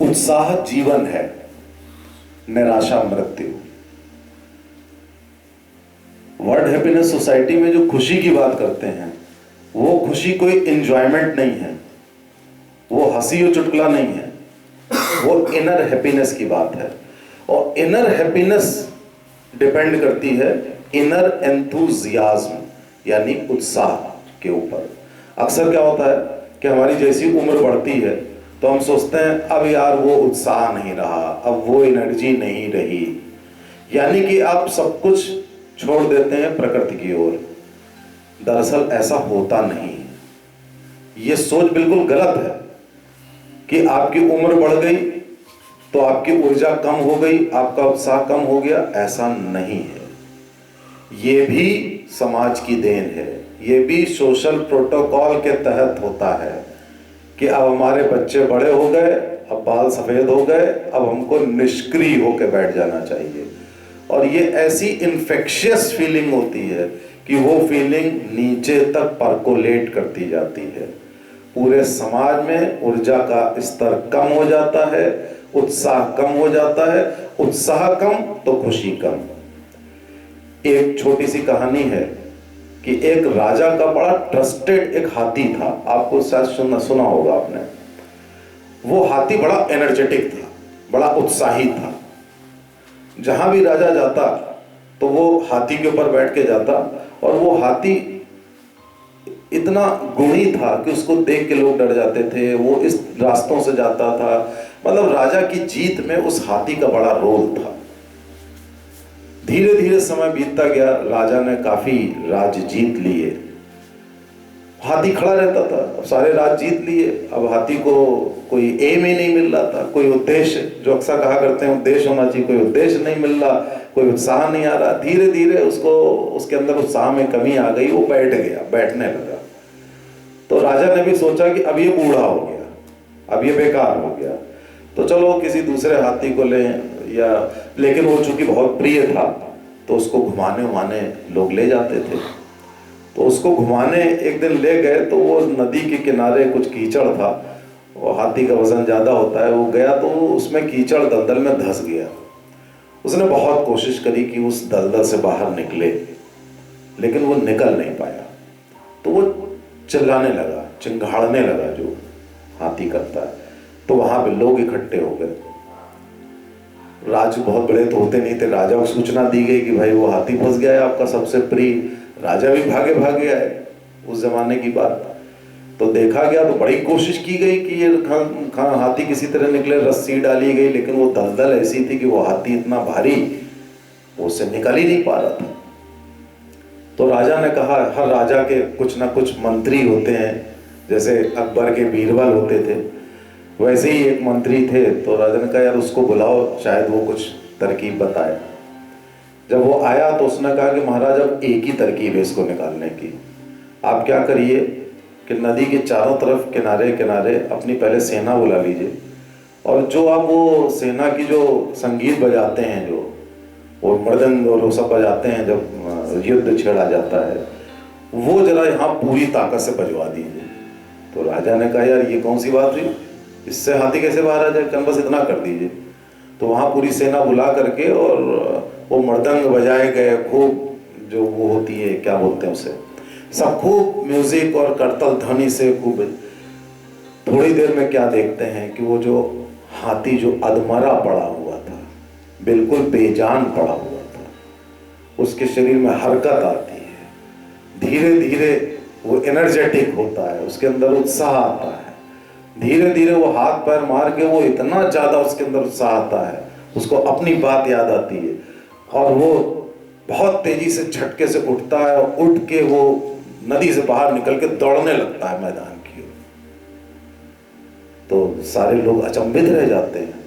उत्साह जीवन है, निराशा मृत्यु। वर्ल्ड हैप्पीनेस सोसाइटी में जो खुशी की बात करते हैं वो खुशी कोई एंजॉयमेंट नहीं है, वो हंसी और चुटकुला नहीं है, वो इनर हैप्पीनेस की बात है। और इनर हैप्पीनेस डिपेंड करती है इनर एंथुजियाज्म यानी उत्साह के ऊपर। अक्सर क्या होता है कि हमारी जैसी उम्र बढ़ती है तो हम सोचते हैं अब यार वो उत्साह नहीं रहा, अब वो एनर्जी नहीं रही, यानी कि आप सब कुछ छोड़ देते हैं प्रकृति की ओर। दरअसल ऐसा होता नहीं, ये सोच बिल्कुल गलत है कि आपकी उम्र बढ़ गई तो आपकी ऊर्जा कम हो गई, आपका उत्साह कम हो गया। ऐसा नहीं है, ये भी समाज की देन है, ये भी सोशल प्रोटोकॉल के तहत होता है कि अब हमारे बच्चे बड़े हो गए, अब बाल सफेद हो गए, अब हमको निष्क्रिय होकर बैठ जाना चाहिए। और ये ऐसी इन्फेक्शियस फीलिंग होती है कि वो फीलिंग नीचे तक परकोलेट करती जाती है, पूरे समाज में ऊर्जा का स्तर कम हो जाता है, उत्साह कम हो जाता है। उत्साह कम तो खुशी कम। एक छोटी सी कहानी है कि एक राजा का बड़ा ट्रस्टेड एक हाथी था, आपको शायद सुना होगा आपने। वो हाथी बड़ा एनर्जेटिक था, बड़ा उत्साही था। जहां भी राजा जाता तो वो हाथी के ऊपर बैठ के जाता, और वो हाथी इतना गुणी था कि उसको देख के लोग डर जाते थे। वो इस रास्तों से जाता था, मतलब राजा की जीत में उस हाथी का बड़ा रोल था। धीरे धीरे समय बीतता गया, राजा ने काफी राज्य जीत लिए, हाथी खड़ा रहता था। अब सारे राज्य जीत लिए, अब हाथी को कोई एम ही नहीं मिल रहा था, कोई उद्देश्य, जो अक्सर कहा करते हैं उद्देश्य होना चाहिए, कोई उद्देश्य नहीं मिल रहा, कोई उत्साह नहीं आ रहा। धीरे धीरे उसको उसके अंदर उत्साह में कमी आ गई, वो बैठ गया, बैठने लगा। तो राजा ने भी सोचा कि अब ये बूढ़ा हो गया, अब ये बेकार हो गया, तो चलो किसी दूसरे हाथी को लें, या लेकिन वो चूंकि बहुत प्रिय था तो उसको घुमाने उमाने लोग ले जाते थे। तो उसको घुमाने एक दिन ले गए तो वो नदी के किनारे कुछ कीचड़ था, और हाथी का वजन ज्यादा होता है, वो गया तो उसमें कीचड़ दलदल में धंस गया। उसने बहुत कोशिश करी कि उस दलदल से बाहर निकले, लेकिन वो निकल नहीं पाया। तो वो चिल्लाने लगा, चिंघाड़ने लगा जो हाथी करता है। तो वहां पे लोग इकट्ठे हो गए। राज बहुत बड़े तो होते नहीं थे, राजा को सूचना दी गई कि भाई वो हाथी फंस गया है आपका सबसे प्रिय। राजा भी भागे गया है, उस जमाने की बात। तो देखा गया, तो बड़ी कोशिश की गई कि ये हाथी किसी तरह निकले, रस्सी डाली गई, लेकिन वो दलदल ऐसी थी कि वो हाथी इतना भारी, वो उससे निकल ही नहीं पा रहा था। तो राजा ने कहा, हर राजा के कुछ ना कुछ मंत्री होते हैं, जैसे अकबर के बीरबल होते थे, वैसे ही एक मंत्री थे। तो राजा ने कहा यार उसको बुलाओ, शायद वो कुछ तरकीब बताए। जब वो आया तो उसने कहा कि महाराज अब एक ही तरकीब है इसको निकालने की। आप क्या करिए कि नदी के चारों तरफ किनारे किनारे अपनी पहले सेना बुला लीजिए, और जो आप वो सेना की जो संगीत बजाते हैं, जो वो मृदंग और वो सब बजाते हैं जब युद्ध छेड़ा जाता है, वो जरा यहाँ पूरी ताकत से बजवा दीजिए। तो राजा ने कहा यार ये कौन सी बात हुई, इससे हाथी कैसे बाहर आ जाए, कम बस इतना कर दीजिए। तो वहाँ पूरी सेना बुला करके और वो मृदंग बजाए गए, खूब जो वो होती है क्या बोलते हैं उसे, सब खूब म्यूजिक और करतल ध्वनि से खूब। थोड़ी देर में क्या देखते हैं कि वो जो हाथी जो अधमरा पड़ा हुआ था, बिल्कुल बेजान पड़ा हुआ था, उसके शरीर में हरकत आती है, धीरे धीरे वो एनर्जेटिक होता है, उसके अंदर उत्साह आता है। धीरे धीरे वो हाथ पैर मार के वो इतना ज्यादा उसके अंदर उत्साह आता है, उसको अपनी बात याद आती है, और वो बहुत तेजी से झटके से उठता है, और उठ के वो नदी से बाहर निकल के दौड़ने लगता है मैदान की ओर। तो सारे लोग अचंभित रह जाते हैं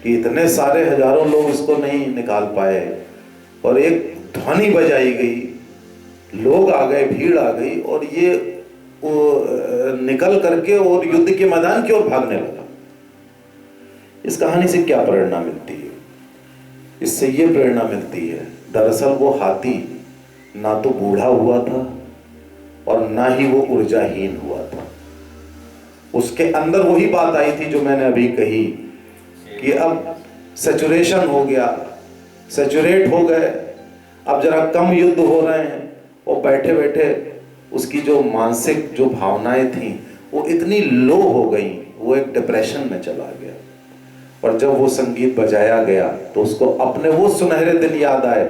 कि इतने सारे हजारों लोग इसको नहीं निकाल पाए, और एक ध्वनि बजाई गई, लोग आ गए, भीड़ आ गई, और ये निकल करके और युद्ध के मैदान की ओर भागने लगा। इस कहानी से क्या प्रेरणा मिलती है? इससे ये प्रेरणा मिलती है, दरअसल वो हाथी ना तो बूढ़ा हुआ था और ना ही वो ऊर्जाहीन हुआ था। उसके अंदर वही बात आई थी जो मैंने अभी कही कि अब सैचुरेशन हो गया, सैचुरेट हो गए, अब जरा कम युद्ध हो रहे हैं, और बैठे बैठे उसकी जो मानसिक जो भावनाएं थी वो इतनी लो हो गई, वो एक डिप्रेशन में चला गया। और जब वो संगीत बजाया गया तो उसको अपने वो सुनहरे दिन याद आए,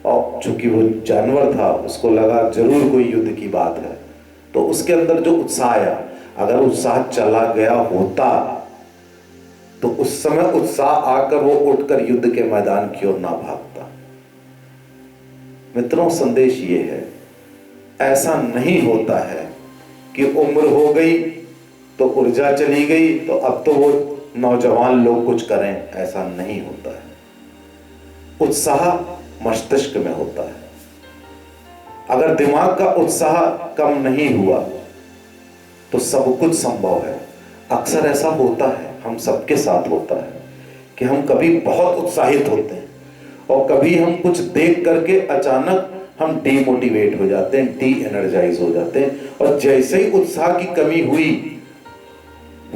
और चूंकि वो जानवर था उसको लगा जरूर कोई युद्ध की बात है, तो उसके अंदर जो उत्साह आया, अगर उत्साह चला गया होता तो उस समय उत्साह आकर वो उठकर युद्ध के मैदान की ओर ना भागता। मित्रों, संदेश ये है, ऐसा नहीं होता है कि उम्र हो गई तो ऊर्जा चली गई तो अब तो वो नौजवान लोग कुछ करें, ऐसा नहीं होता है। उत्साह मस्तिष्क में होता है। अगर दिमाग का उत्साह कम नहीं हुआ तो सब कुछ संभव है। अक्सर ऐसा होता है, हम सबके साथ होता है कि हम कभी बहुत उत्साहित होते हैं और कभी हम कुछ देख करके अचानक हम डीमोटिवेट हो जाते हैं, डी एनर्जाइज हो जाते हैं, और जैसे ही उत्साह की कमी हुई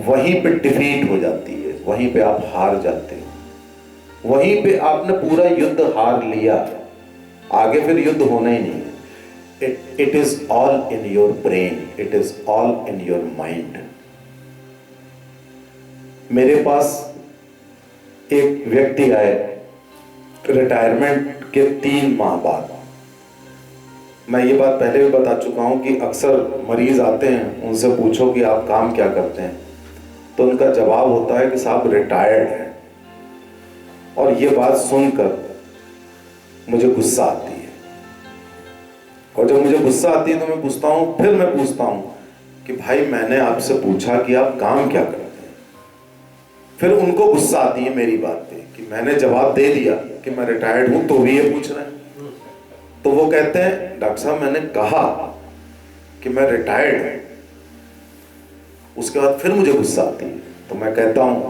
वहीं पे डिफीट हो जाती है, वहीं पे आप हार जाते हो, वहीं पे आपने पूरा युद्ध हार लिया, आगे फिर युद्ध होना ही नहीं है। It is all in your brain, it is all in your mind. मेरे पास एक व्यक्ति आए रिटायरमेंट के 3 माह बाद। मैं ये बात पहले भी बता चुका हूं कि अक्सर मरीज आते हैं, उनसे पूछो कि आप काम क्या करते हैं, तो उनका जवाब होता है कि साहब रिटायर्ड है। और ये बात सुनकर मुझे गुस्सा आती है, और जब मुझे गुस्सा आती है तो मैं पूछता हूं, फिर मैं पूछता हूं कि भाई मैंने आपसे पूछा कि आप काम क्या करते हैं। फिर उनको गुस्सा आती है मेरी बात पे कि मैंने जवाब दे दिया कि मैं रिटायर्ड हूं, तो भी ये पूछ रहे हैं। तो वो कहते हैं डॉक्टर साहब मैंने कहा कि मैं रिटायर्ड हूं। उसके बाद फिर मुझे गुस्सा आती है, तो मैं कहता हूं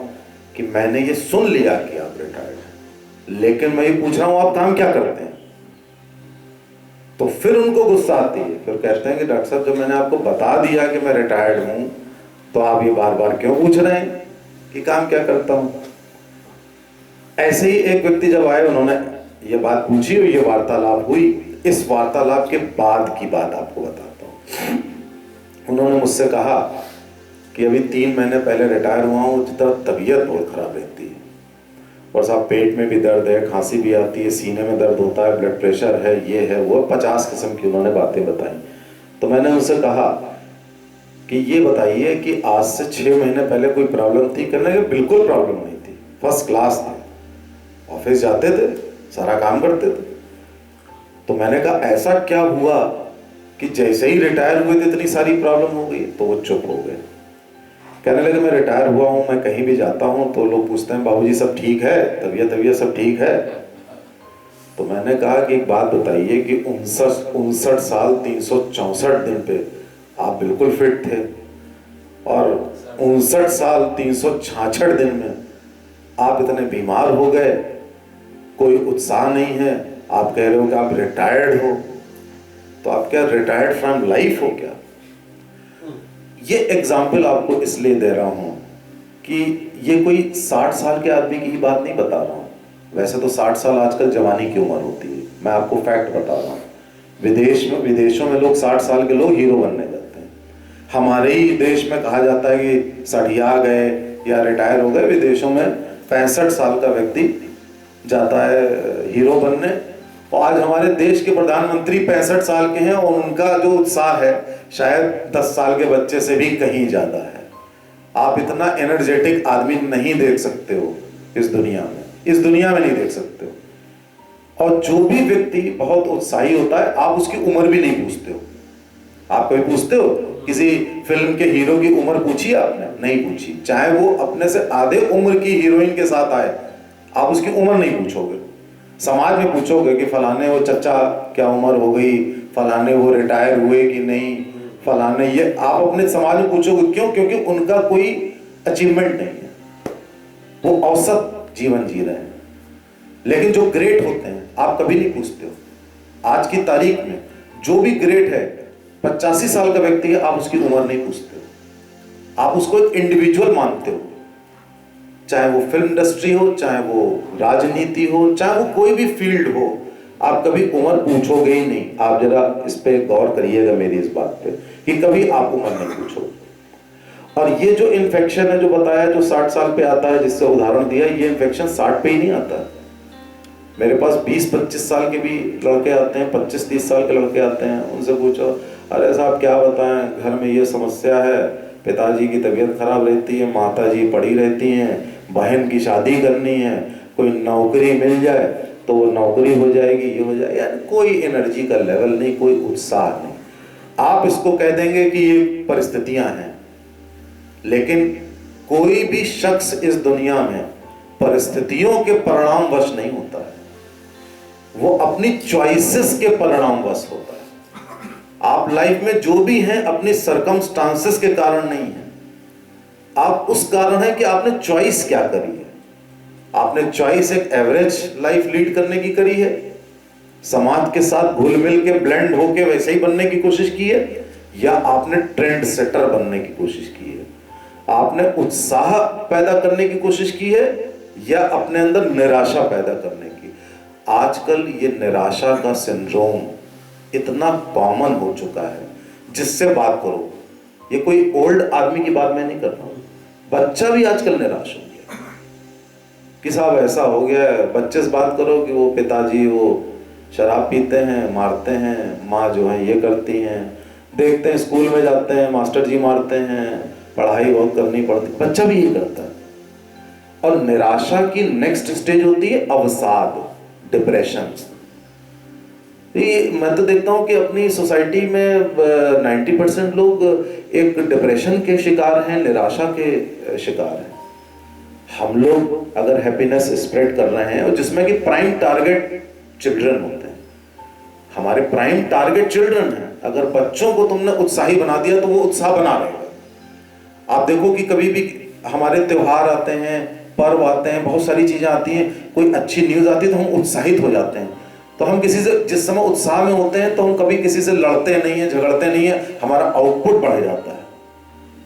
कि मैंने ये सुन लिया कि आप रिटायर्ड हैं, लेकिन मैं ये पूछ रहा हूं आप काम क्या करते हैं। तो फिर उनको गुस्सा आती है, फिर कहते हैं कि डॉक्टर साहब जब मैंने आपको बता दिया कि मैं रिटायर्ड हूं तो आप ये बार बार क्यों पूछ रहे हैं कि काम क्या करता हूं। ऐसे ही एक व्यक्ति जब आए, उन्होंने ये बात पूछी और ये वार्तालाप हुई। इस वार्तालाप के बाद की बात आपको बताता हूं। उन्होंने मुझसे कहा कि अभी 3 महीने पहले रिटायर हुआ हूं, तबीयत बहुत खराब रहती है, और साहब पेट में भी दर्द है, खांसी भी आती है, सीने में दर्द होता है, ब्लड प्रेशर है, ये है वो, 50 किस्म की उन्होंने बातें बताई। तो मैंने उनसे कहा कि ये बताइए कि आज से 6 महीने पहले कोई प्रॉब्लम थी। कहने लगे बिल्कुल प्रॉब्लम नहीं थी, फर्स्ट क्लास थे, ऑफिस जाते थे, सारा काम करते थे। तो मैंने कहा ऐसा क्या हुआ कि जैसे ही रिटायर हुए थे इतनी सारी प्रॉब्लम हो गई। तो वो चुप हो गए। कहने लगे मैं रिटायर हुआ हूं, मैं कहीं भी जाता हूं तो लोग पूछते हैं बाबूजी सब ठीक है, तबीयत सब ठीक है। तो मैंने कहा कि एक बात बताइए कि 59 साल 364 दिन पे आप बिल्कुल फिट थे, और 59 साल 366 दिन में आप इतने बीमार हो गए, कोई उत्साह नहीं है, आप कह रहे हो कि आप रिटायर्ड हो, तो आप क्या रिटायर्ड फ्रॉम लाइफ हो क्या। ये एग्जाम्पल आपको इसलिए दे रहा हूं कि ये कोई 60 साल के आदमी की बात नहीं बता रहा हूं। वैसे तो 60 साल आजकल जवानी की उम्र होती है, मैं आपको फैक्ट बता रहा हूं। विदेशों में लोग 60 साल के लोग हीरो बनने जाते हैं। हमारे ही देश में कहा जाता है कि सठिया गए या रिटायर हो गए, विदेशों में 65 साल का व्यक्ति जाता है हीरो बनने। और आज हमारे देश के प्रधानमंत्री 65 साल के हैं और उनका जो उत्साह है शायद 10 साल के बच्चे से भी कहीं ज्यादा है। आप इतना एनर्जेटिक आदमी नहीं देख सकते हो इस दुनिया में नहीं देख सकते हो। और जो भी व्यक्ति बहुत उत्साही होता है, आप उसकी उम्र भी नहीं पूछते हो। आप कभी पूछते हो किसी फिल्म के हीरो की उम्र पूछी आपने? नहीं पूछी। चाहे वो अपने से आधे उम्र की हीरोइन के साथ आए, आप उसकी उम्र नहीं पूछोगे। समाज में पूछोगे कि फलाने वो चचा क्या उम्र हो गई, फलाने वो रिटायर हुए कि नहीं, फलाने ये, आप अपने समाज में पूछोगे। क्यों? क्योंकि उनका कोई अचीवमेंट नहीं है, वो औसत जीवन जी रहे हैं। लेकिन जो ग्रेट होते हैं आप कभी नहीं पूछते हो। आज की तारीख में जो भी ग्रेट है, 85 साल का व्यक्ति है, आप उसकी उम्र नहीं पूछते हो, आप उसको एक इंडिविजुअल मानते हो। चाहे वो फिल्म इंडस्ट्री हो, चाहे वो राजनीति हो, चाहे वो कोई भी फील्ड हो, आप कभी उम्र पूछोगे ही नहीं। आप जरा इस पे गौर करिएगा मेरी इस बात पे कि कभी आप उम्र नहीं पूछोगे। और ये जो इन्फेक्शन है जो बताया, जो 60 साल पे आता है, जिससे उदाहरण दिया, ये इन्फेक्शन 60 पे ही नहीं आता। मेरे पास 20-25 साल के भी लड़के आते हैं, 25-30 साल के लड़के आते हैं, उनसे पूछो, अरे साहब क्या बताएं, घर में ये समस्या है, पिताजी की तबीयत खराब रहती है, माताजी पड़ी रहती हैं, बहन की शादी करनी है, कोई नौकरी मिल जाए तो वो नौकरी हो जाएगी, ये हो जाएगी, यानी कोई एनर्जी का लेवल नहीं, कोई उत्साह नहीं। आप इसको कह देंगे कि ये परिस्थितियां हैं, लेकिन कोई भी शख्स इस दुनिया में परिस्थितियों के परिणामवश नहीं होता है, वो अपनी चॉइसेस के परिणामवश होता है। आप लाइफ में जो भी हैं अपनी सरकमस्टांसेस के कारण नहीं है, आप उस कारण है कि आपने चॉइस क्या करी है। आपने चॉइस एक एवरेज लाइफ लीड करने की करी है, समाज के साथ घुल मिल के ब्लेंड होके वैसे ही बनने की कोशिश की है, या आपने ट्रेंड सेटर बनने की कोशिश की है, आपने उत्साह पैदा करने की कोशिश की है, या अपने अंदर निराशा पैदा करने की। आजकल ये निराशा का सिंड्रोम इतना कॉमन हो चुका है, जिससे बात करो, ये कोई ओल्ड आदमी की बात मैं नहीं कर रहा हूं, बच्चा भी आजकल निराश हो गया कि साहब ऐसा हो गया है। बच्चे से बात करो कि वो पिताजी वो शराब पीते हैं, मारते हैं, माँ जो है ये करती हैं, देखते हैं स्कूल में जाते हैं मास्टर जी मारते हैं, पढ़ाई बहुत करनी पड़ती, बच्चा भी ये करता है। और निराशा की नेक्स्ट स्टेज होती है अवसाद, डिप्रेशन। ये मैं तो देखता हूँ कि अपनी सोसाइटी में 90% लोग एक डिप्रेशन के शिकार हैं, निराशा के शिकार हैं। हम लोग अगर हैप्पीनेस स्प्रेड कर रहे हैं, और जिसमें कि प्राइम टारगेट चिल्ड्रन होते हैं, हमारे प्राइम टारगेट चिल्ड्रन हैं। अगर बच्चों को तुमने उत्साही बना दिया तो वो उत्साह बना रहेगा। आप देखो कि कभी भी हमारे त्योहार आते हैं, पर्व आते हैं, बहुत सारी चीजें आती हैं, कोई अच्छी न्यूज आती है तो हम उत्साहित हो जाते हैं। तो हम किसी से जिस समय उत्साह में होते हैं तो हम कभी किसी से लड़ते नहीं है, झगड़ते नहीं है, हमारा आउटपुट बढ़ जाता है।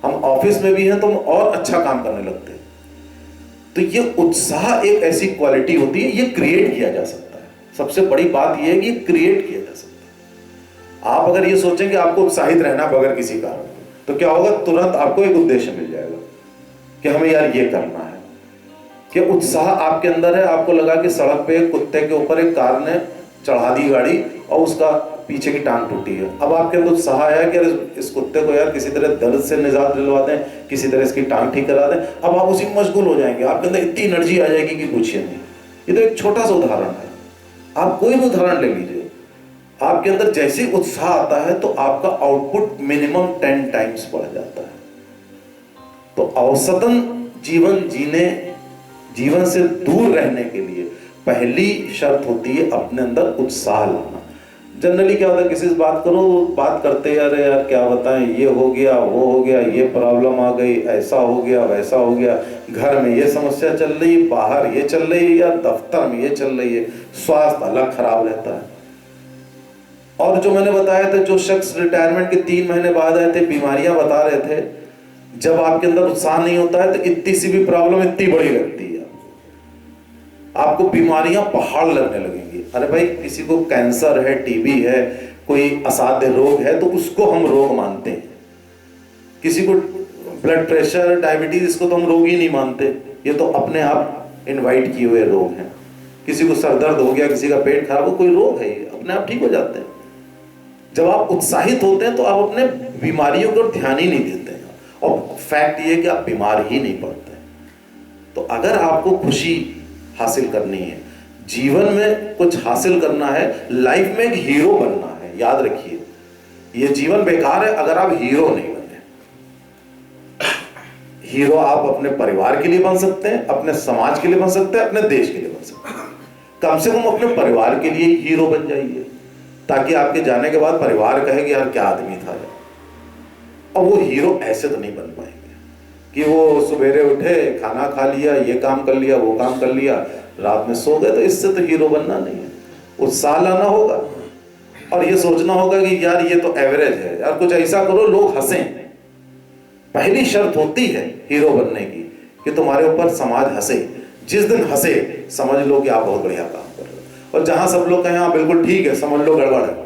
हम ऑफिस में भी हैं तो हम और अच्छा काम करने लगते हैं। तो ये उत्साह एक ऐसी क्वालिटी होती है, ये क्रिएट किया जा सकता है। सबसे बड़ी बात ये है कि क्रिएट किया जा सकता है। आप अगर ये सोचें कि आपको उत्साहित रहना बगैर किसी कारण, तो क्या होगा, तुरंत आपको एक उद्देश्य मिल जाएगा कि हमें यार ये करना है। कि उत्साह आपके अंदर है, आपको लगा कि सड़क पे कुत्ते के ऊपर एक कार ने चढ़ा दी गाड़ी और उसका पीछे की टांग टूटी है। अब आपके अंदर उत्साह आया कि इस कुत्ते को यार किसी तरह दर्द से निजात दिलवा दें, किसी तरह इसकी टांग ठीक करा दें। अब आप उसी में मशगूल हो जाएंगे, आपके अंदर इतनी एनर्जी आ जाएगी कि पूछिए नहीं। ये तो एक छोटा सा उदाहरण है, आप कोई भी उदाहरण ले लीजिए, आपके अंदर जैसे उत्साह आता है तो आपका आउटपुट मिनिमम 10 टाइम्स बढ़ जाता है। तो औसतन जीवन से दूर रहने के लिए पहली शर्त होती है अपने अंदर उत्साह लाना। जनरली क्या होता है, किसी से बात करो, बात करते हैं, अरे यार क्या बताएं, ये हो गया, वो हो गया, ये प्रॉब्लम आ गई, ऐसा हो गया, वैसा हो गया, घर में ये समस्या चल रही, बाहर ये चल रही है, या दफ्तर में ये चल रही है, स्वास्थ्य अलग खराब रहता है। और जो मैंने बताया था, जो शख्स रिटायरमेंट के 3 महीने बाद आए थे, बीमारियां बता रहे थे, जब आपके अंदर उत्साह नहीं होता है तो इतनी सी भी प्रॉब्लम इतनी बड़ी लगती है, आपको बीमारियां पहाड़ लगने लगेंगी। अरे भाई, किसी को कैंसर है, टीबी है, कोई असाध्य रोग है तो उसको हम रोग मानते हैं। किसी को ब्लड प्रेशर, डायबिटीज, इसको तो हम रोग ही नहीं मानते, ये तो अपने आप इनवाइट किए हुए रोग हैं। किसी को सर दर्द हो गया, किसी का पेट खराब हो, कोई रोग है, ये अपने आप ठीक हो जाते हैं। जब आप उत्साहित होते हैं तो आप अपने बीमारियों पर ध्यान ही नहीं देते हैं, और फैक्ट ये है कि आप बीमार ही नहीं पड़ते। तो अगर आपको खुशी हासिल करनी है, जीवन में कुछ हासिल करना है, लाइफ में एक हीरो बनना है, याद रखिए, ये जीवन बेकार है अगर आप हीरो नहीं बने। हीरो आप अपने परिवार के लिए बन सकते हैं, अपने समाज के लिए बन सकते हैं, अपने देश के लिए बन सकते हैं। कम से कम अपने परिवार के लिए हीरो बन जाइए, ताकि आपके जाने के बाद परिवार कहे कि यार क्या आदमी था यार। और वो हीरो ऐसे तो नहीं बन पाएंगे कि वो सवेरे उठे, खाना खा लिया, ये काम कर लिया, वो काम कर लिया, रात में सो गए। तो इससे तो हीरो बनना नहीं है, उत्साह लाना होगा और ये सोचना होगा कि यार ये तो एवरेज है, यार कुछ ऐसा करो लोग हंसें। पहली शर्त होती है हीरो बनने की कि तुम्हारे ऊपर समाज हंसे। जिस दिन हंसे समझ लो कि आप बहुत बढ़िया काम कर रहे हो। और जहां सब लोग कहें हाँ बिल्कुल ठीक है, समझ लो गड़बड़ है।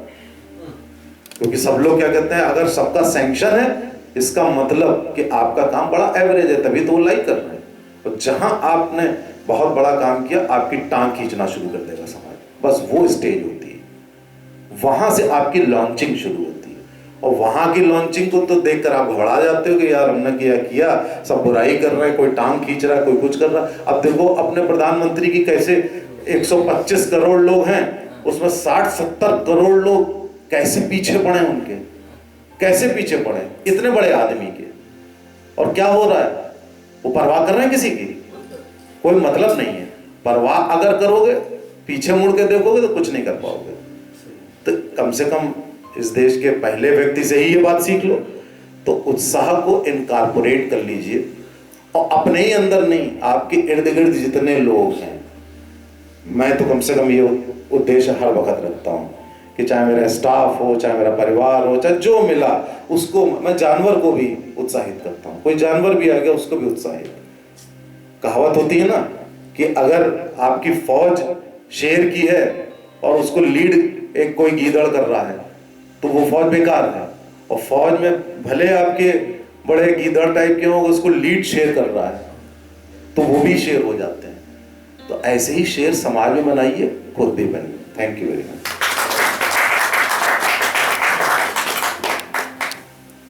क्योंकि सब लोग क्या कहते हैं, अगर सबका सैंक्शन है इसका मतलब कि आपका काम बड़ा एवरेज है, तभी तो वो लाइक कर रहे हैं। और जहां आपने बहुत बड़ा काम किया, आपकी टांग खींचना शुरू कर देगा समाज। बस वो स्टेज होती है, वहां से आपकी लॉन्चिंग शुरू होती है। और वहां की लॉन्चिंग को तो देखकर आप घबरा जाते हो कि यार हमने किया, सब बुराई कर रहे हैं, कोई टांग खींच रहा है, कोई कुछ कर रहा है। अब देखो अपने प्रधानमंत्री की कैसे 125 करोड़ लोग हैं, उसमें 60-70 करोड़ लोग कैसे पीछे पड़े उनके, कैसे पीछे पड़े इतने बड़े आदमी के। और क्या हो रहा है, वो परवाह कर रहे हैं किसी की? कोई मतलब नहीं है। परवाह अगर करोगे, पीछे मुड़ के देखोगे तो कुछ नहीं कर पाओगे। तो कम से कम इस देश के पहले व्यक्ति से ही ये बात सीख लो। तो उत्साह को इनकॉर्पोरेट कर लीजिए, और अपने ही अंदर नहीं, आपके इर्द गिर्द जितने लोग हैं, मैं तो कम से कम ये उद्देश्य हर वक्त रखता हूं कि चाहे मेरा स्टाफ हो, चाहे मेरा परिवार हो, चाहे जो मिला उसको, मैं जानवर को भी उत्साहित करता हूं। कोई जानवर भी आ गया उसको भी उत्साहित। कहावत होती है ना कि अगर आपकी फौज शेर की है और उसको लीड एक कोई गीदड़ कर रहा है तो वो फौज बेकार है। और फौज में भले आपके बड़े गीदड़ टाइप के हों, उसको लीड शेर कर रहा है तो वो भी शेर हो जाते हैं। तो ऐसे ही शेर समाज में बनाइए, खुद भी बनिए। Thank you very much.